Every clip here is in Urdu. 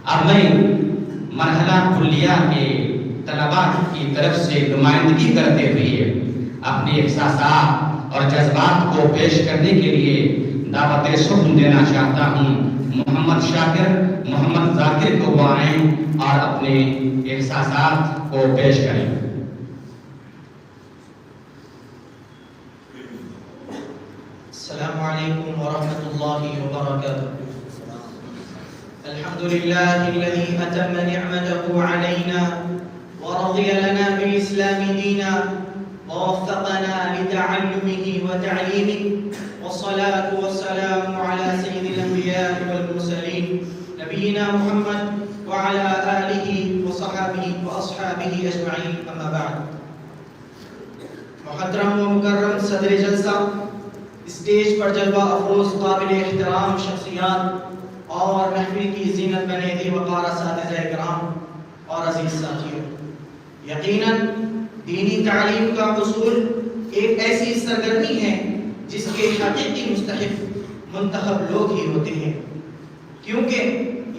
اب میں مرحلہ کلیہ کے طلباء کی طرف سے نمائندگی کرتے ہوئے اپنے احساسات اور جذبات کو پیش کرنے کے لیے دعوت سخن دینا چاہتا ہوں۔ محمد شاکر محمد ذاکر کو وہ آئیں اور اپنے احساسات کو پیش کریں۔ السلام علیکم ورحمۃ اللہ وبرکاتہ۔ الحمد للہ الذی اتم نعمته علینا ورضی لنا بالاسلام دینا ووفقنا لتعلمه وتعليمه والصلاة والسلام على سيد الأنبياء والمرسلين نبينا محمد وعلى آله وصحبه وأصحابه أجمعين أما بعد۔ محترم و مکرم صدر جلسہ، اسٹیج پر جلوہ افروز قابل احترام شخصیات اور محفل کی زینت بنے دے وقار اساتذہ کرام اور عزیز ساتھیوں، یقیناً دینی تعلیم کا حصول ایک ایسی سرگرمی ہے جس کے حقیقی مستحق منتخب لوگ ہی ہوتے ہیں، کیونکہ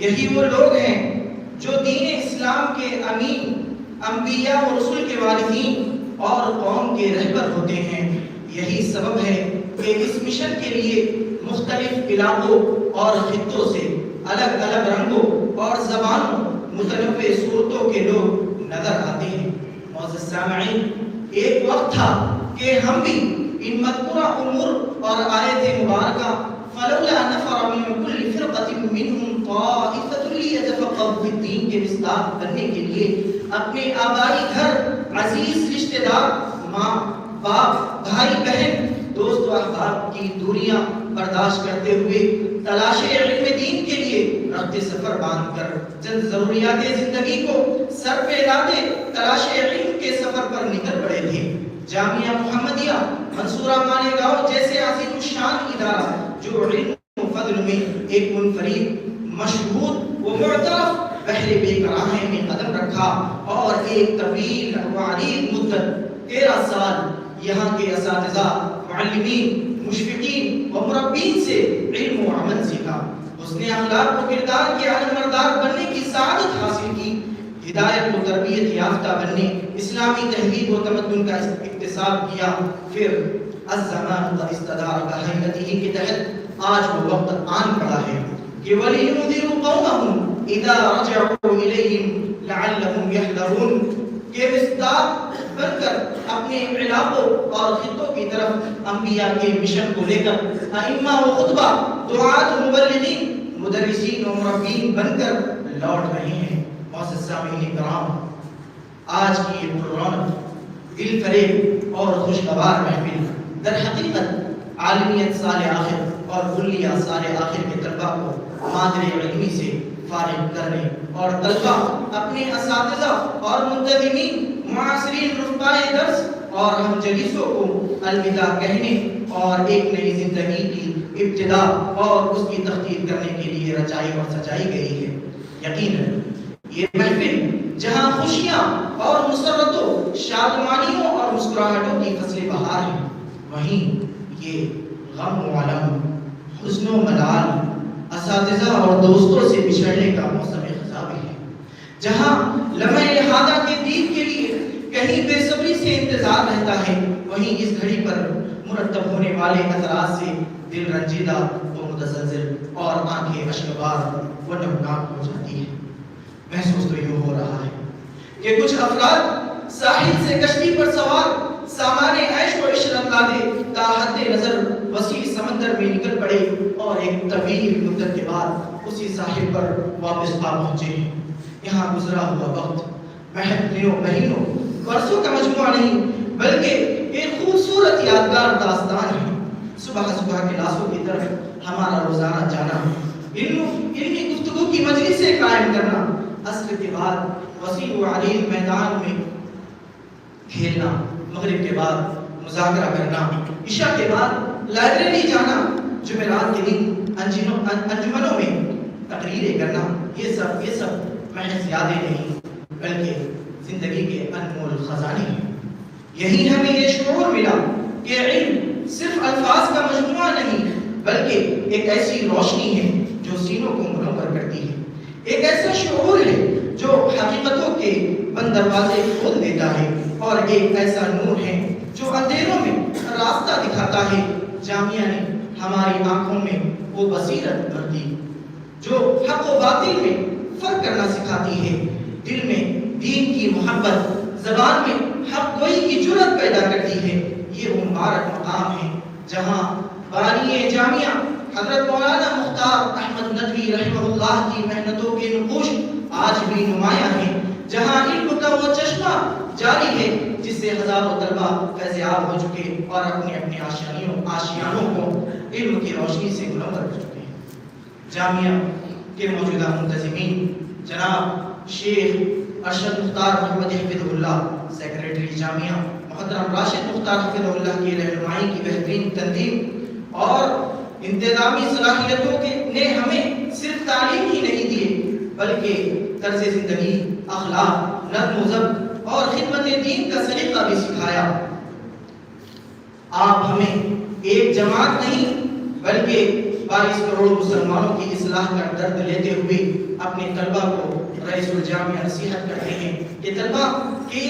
یہی وہ لوگ ہیں جو دین اسلام کے امین، انبیاء و رسول کے وارثین اور قوم کے رہبر ہوتے ہیں۔ یہی سبب ہے کہ اس مشن کے لیے مختلف علاقوں اور خطوں سے الگ الگ رنگوں اور زبانوں، متنوع صورتوں کے لوگ نظر آتے ہیں۔ معزز سامعین، ایک وقت تھا کہ ہم بھی ان مذکورہ امور اور آیت مبارکہ فلولا نفر من كل فرقة منهم طائفة ليتفقهوا في الدين کے مصداق بننے کے لیے اپنے آبائی گھر، عزیز رشتہ دار، ماں باپ، بھائی بہن، دوست و احباب کی دوریاں برداشت کرتے ہوئے تلاش علم دین کے لیے رخت سفر باندھ کر چند ضروریات زندگی کو سر پہ لاتے تلاش علم کے سفر پر نکل پڑے تھے۔ جامعہ محمدیہ منصورہ مالیگاؤں جیسے عظیم الشان ادارہ جو علم و فضل میں ایک منفرد، مشہود و معترف بحر بے کراہیں میں قدم رکھا اور ایک طویل و عریض مدت 13 سال یہاں کے اساتذہ، معلمین، مشفقین و مربین سے علم و عمل سیکھا، حسن اخلاق و کردار کے علمبردار بننے کی سعادت حاصل کی، ہدایت و تربیت یافتہ بننے، اسلامی تہذیب و تمدن کا اکتساب کیا۔ پھر الزمان قد استدار کہیئته کے تحت آج وہ وقت آن پڑا ہے کہ وَلِيُنذِرُوا قَوْمَهُمْ إِذَا رَجَعُوا إِلَيْهِمْ لَعَلَّهُمْ يَحْذَرُونَ کہ مصداق بن کر اپنے علاقوں اور خطوں کی طرف انبیاء کے مشن کو لے کر ائمہ و خطبہ، دعات و مبلغین، مدرسین و مربین بن کر لوٹ رہے ہیں۔ معزز سامعین کرام، آج کی یہ پررونق، دل فریب اور خوشگوار محفل در حقیقت عالمیت سال آخر اور کلیہ سال آخر کے طلباء کو مادر علمی سے فارغ کرنے اور طلباء اپنے اساتذہ اور منتظمین، معاصرین رفقائے درس اور ہم جلیسوں کو الوداع کہنے اور ایک نئی زندگی کی ابتدا اور اس کی تخطیط کرنے کے لیے رچائی اور سجائی گئی ہے۔ یقیناً یہ محفل جہاں خوشیاں اور مسرتوں، شادمانیوں اور مسکراہٹوں کی فصل بہار ہے، وہیں یہ غم و علم، حزن و ملال، اساتذہ اور دوستوں سے بچھڑنے کا موسم خزاں بھی ہے، جہاں لمحہ احاطہ کے دید کے لیے کہیں بے صبری سے انتظار رہتا ہے، وہیں اس گھڑی پر مرتب ہونے والے اثرات سے دل رنجیدہ و متزلزل اور آنکھیں اشکبار و نمناک ہو جاتی ہے۔ محسوس تو یوں ہو رہا ہے کہ کچھ افراد ساحل سے کشتی پر سوار سامان عیش و عشرت لادے تا حد نظر وسیع سمندر میں نکل پڑے اور ایک طویل مدت کے بعد اسی ساحل پر واپس آ پہنچے ہیں۔ یہاں گزرا ہوا وقت محض دنوں، مہینوں، برسوں کا مجموعہ نہیں بلکہ ایک خوبصورت یادگار داستان ہے۔ صبح صبح کلاسوں کی طرف ہمارا روزانہ جانا، علمی گفتگو کی مجلسیں قائم کرنا، عصر کے بعد وسیع و عریض میدان میں کھیلنا، مغرب کے بعد مذاکرہ کرنا، عشاء کے بعد لائبریری جانا، جمعرات کے دن انجمنوں میں تقریریں کرنا، یہ سب محض یادیں نہیں بلکہ زندگی کے انمول خزانے ہیں۔ یہی ہمیں یہ شعور ملا کہ علم صرف الفاظ کا مجموعہ نہیں بلکہ ایک ایسی روشنی ہے جو سینوں کو منور کرتی ہے، ایک ایسا شعور ہے جو حقیقتوں کے بند دروازے کھول دیتا ہے، اور ایک ایسا نور ہے جو اندھیروں میں راستہ دکھاتا ہے۔ جامعہ نے ہماری آنکھوں میں وہ بصیرت بھر دی جو حق و باطل میں فرق کرنا سکھاتی ہے، دل میں دین کی محبت، زبان میں حق گوئی کی جرأت پیدا کرتی ہے۔ یہ وہ مبارک مقام ہے جہاں بانی جامعہ حضرت مولانا مختار احمد ندوی رحمہ اللہ کی محنتوں کے نقوش آج بھی نمایاں ہیں، جہاں علم کا وہ چشمہ جاری ہے جس سے ہزاروں طلبہ فیض یاب ہو چکے اور اپنے اپنے آشیانوں کو علم کی روشنی سے منور کر چکے ہیں۔ جامعہ کے موجودہ منتظمین جناب شیخ ارشد مختار محمد حفظہ اللہ، سیکریٹری جامعہ محترم راشد مختار حفظہ اللہ کی رہنمائی کی بہترین تنظیم اور انتظامی صلاحیتوں نے ہمیں صرف تعلیم ہی نہیں دی بلکہ طرز زندگی، اخلاق، نظم و ضبط اور خدمت دین کا سلیقہ بھی سکھایا۔ آپ ہمیں ایک جماعت نہیں بلکہ 22 کروڑ مسلمانوں کی اصلاح کا درد لیتے ہوئے اپنے طلبہ کو رئیس الجامعہ نصیحت کرتے ہیں کہ طلبہ کہ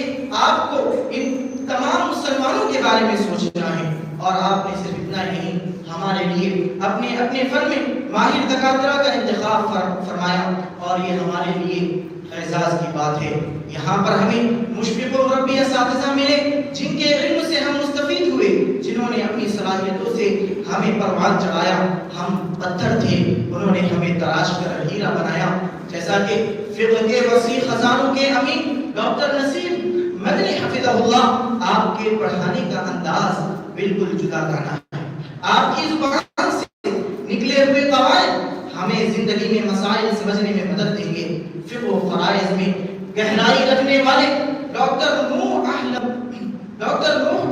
آپ کو ان تمام مسلمانوں کے بارے میں سوچنا ہے، اور آپ نے صرف اتنا ہی نہیں ہمارے لیے اپنے فن میں ماہر دکاترہ کا انتخاب فرمایا، اور یہ ہمارے لیے اعزاز کی بات ہے۔ یہاں پر ہمیں مشفق و مربی اساتذہ ملے جن کے علم سے ہم مستفید ہوئے، جنہوں نے اپنی صلاحیتوں سے ہمیں پروان چڑھایا۔ ہم پتھر تھے، انہوں نے ہمیں تراش کر ہیرا بنایا، جیسا کہ فقہ کے وسیع خزانوں کے امین ڈاکٹر نصیر مدنی حفظہ اللہ، آپ کے پڑھانے کا انداز بالکل جدا گانا ہے۔ آپ کی زبان سے نکلے ہوئے قواعد ہمیں زندگی میں مسائل سمجھنے میں مدد دیں گے۔ فقہ و فرائض میں گہرائی رکھنے والے ڈاکٹر نوح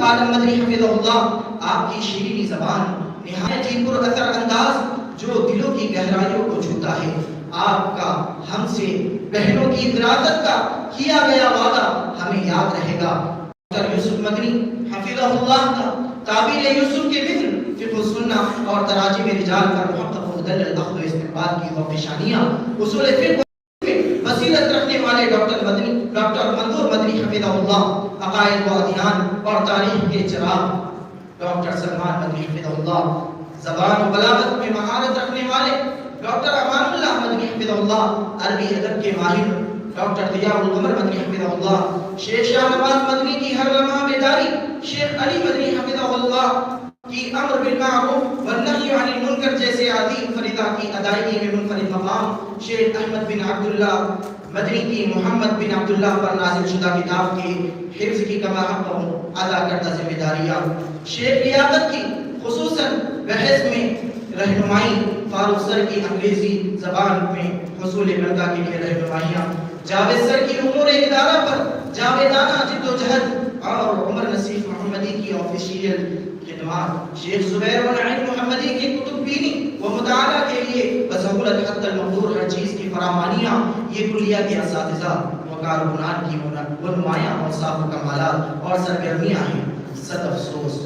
عالم مدنی حفظہ اللہ، آپ کی شیرینی زبان نہایت ہی پر اثر انداز جو دلوں کی گہرائیوں کو چھوتا ہے۔ آپ کا ہم سے بہنوں کی دراست کا کیا گیا وعدہ ہمیں یاد رہے گا۔ ڈاکٹر یوسف مدنی حفظہ اللہ کا تعبیر یوسف کے مثل فقہ السنہ اور تراجم رجال کا محقق و مدلل اخذ و استنباط کی وفشانیاں، اصول فقہ میں بصیرت رکھنے والے ڈاکٹر منظور مدنی حفظہ اللہ، عقائد و ادیان اور تاریخ کے چراغ ڈاکٹر سلمان مدنی حفظہ اللہ، زبان و بلاغت میں مہارت رکھنے والے ڈاکٹر امان اللہ مدنی حفظہ اللہ، عربی ادب کے ماہر ڈاکٹر ضیاء القمر مدنی حفظہ اللہ، شیخ شاہ نواز مدنی کی ہر لمحہ بیداری، شیخ علی مدنی حفظہ اللہ کی امر بالمعروف والنہی عن المنکر جیسے عظیم فریضہ کی ادائیگی میں منفرد مقام، شیخ احمد بن عبداللہ مدنی کی محمد بن عبداللہ پر نازل شدہ کتاب کے حفظ کی کما حق ادا کردہ ذمہ داریاں، شیخ لیاقت کی خصوصاً بحث میں رہنمائی، فاروق سر کی انگریزی زبان میں حصول ملکہ کے لیے رہنمائیاں، جاوید سر کی امور ادارہ پر جاویدانہ جد و جہد اور عمر نصیف محمدی کی آفیشیل خدمات، شیخ زبیر و نعیم محمدی کی کتب بینی و مطالعہ کے لیے بسہولت حد المقدور ہر چیز کی فراوانیاں، یہ کلیہ کے اساتذہ و کارکنان کی وہ نمایاں اوصاف و کمالات اور سرگرمیاں ہیں۔ صد افسوس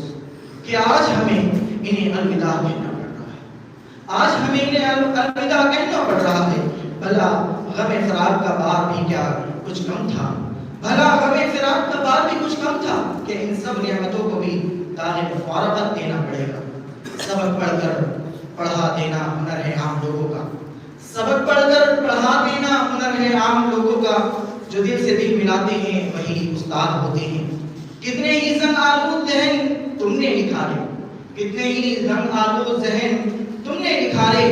کہ آج ہمیں انہیں الوداع کہنا پڑ رہا ہے، آج ہمیں انہیں الوداع کہنا پڑ رہا ہے۔ بھلا غم فراق کا بار بھی کیا کچھ کم تھا، بھلا غم فراق کا بار بھی کچھ کم تھا کہ ان سب نعمتوں کو بھی داغ مفارقت دینا پڑے گا۔ سبق پڑھ کر پڑھا دینا ہنر ہے عام لوگوں کا، سبق پڑھ کر پڑھا دینا ہنر ہے عام لوگوں کا، جو دل سے دل ملاتے ہیں وہی استاد ہوتے ہیں۔ کتنے ہی زنگ آلود ذہن تم نے نکھارے، کتنے ہی زنگ آلود ذہن تم نے نکھارے،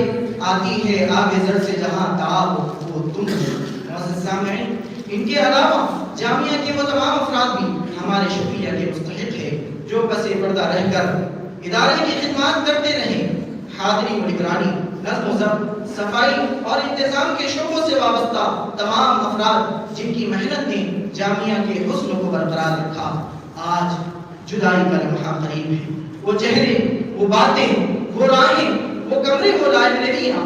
آتی ہے آب زر سے جہاں تاب وہ تم۔ معزز سامعین، ان کے علاوہ جامعہ کے وہ تمام افراد بھی ہمارے شکریہ کے مستحق ہے جو پس پردہ رہ کر ادارے کی خدمات کرتے رہے۔ حاضری و نگرانی، نظم و ضبط، صفائی اور انتظام کے شعبوں سے وابستہ تمام افراد جن کی محنت نے جامعہ کے حسن کو برقرار رکھا، آج جدائی کا لمحہ قریب ہے۔ وہ چہرے، وہ باتیں، وہ راہیں، وہ کمرے، وہ لائبریریاں،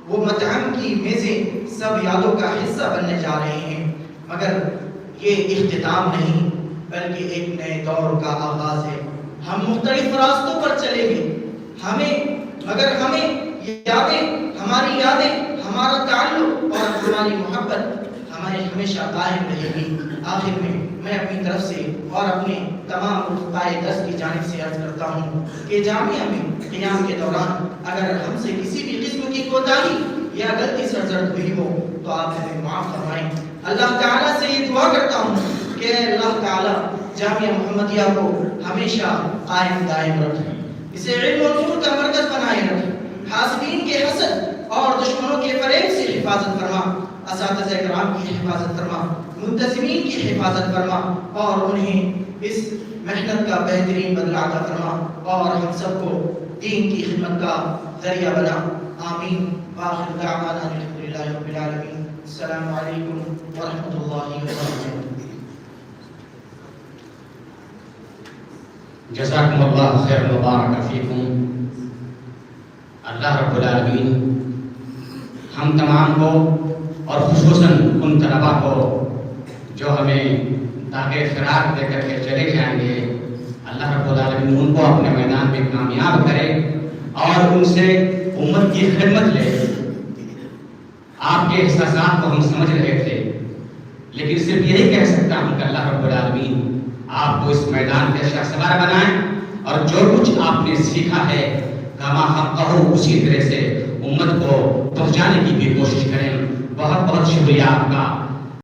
وہ مطعم کی میزیں سب یادوں کا حصہ بننے جا رہے ہیں، مگر یہ اختتام نہیں بلکہ ایک نئے دور کا آغاز ہے۔ ہم مختلف راستوں پر چلیں گے، ہماری یادیں ہمارا تعلق اور ہماری محبت ہمیں ہمیشہ قائم رہے گی۔ آخر میں اپنی طرف سے اور اپنے تمام رفقائے درس کی جانب سے عرض کرتا ہوں کہ جامعہ میں قیام کے دوران اگر ہم سے کسی بھی قسم کی کوتاہی یا غلطی سرزد ہوئی ہو تو آپ ہمیں معاف فرمائیں۔ اللہ تعالیٰ سے یہ دعا کرتا ہوں کہ اللہ تعالیٰ جامعہ محمدیہ کو ہمیشہ قائم دائم رکھے، اسے علم و نور کا مرکز بنائے رکھے، حاسدین کے حسد اور دشمنوں کے فریب سے حفاظت فرما، اساتذہ کرام کی حفاظت فرما، منتظمین کی حفاظت فرما اور انہیں اس محنت کا بہترین بدلہ عطا فرما اور ہم سب کو دین کی خدمت کا ذریعہ بنا۔ آمین۔ وآخر دعوانا الحمدللہ رب العالمین۔ السلام علیکم ورحمۃ اللہ وبرکاتہ۔ جزاکم اللہ خیر مبارک فیکم۔ اللہ رب العالمین ہم تمام کو اور خصوصاً ان طلباء کو جو ہمیں داغ فراق دے کر کے چلے جائیں گے، اللہ رب العالمین ان کو اپنے میدان میں کامیاب کرے اور ان سے امت کی خدمت لے۔ آپ کے احساسات کو ہم سمجھ رہے تھے، لیکن صرف یہی کہہ سکتا ہوں کہ اللہ رب العالمین آپ کو اس میدان کے شاہسوار بنائیں اور جو کچھ آپ نے سیکھا ہے کما حقہ اسی طرح سے امت کو پہنچانے کی بھی کوشش کریں۔ بہت بہت شکریہ آپ کا۔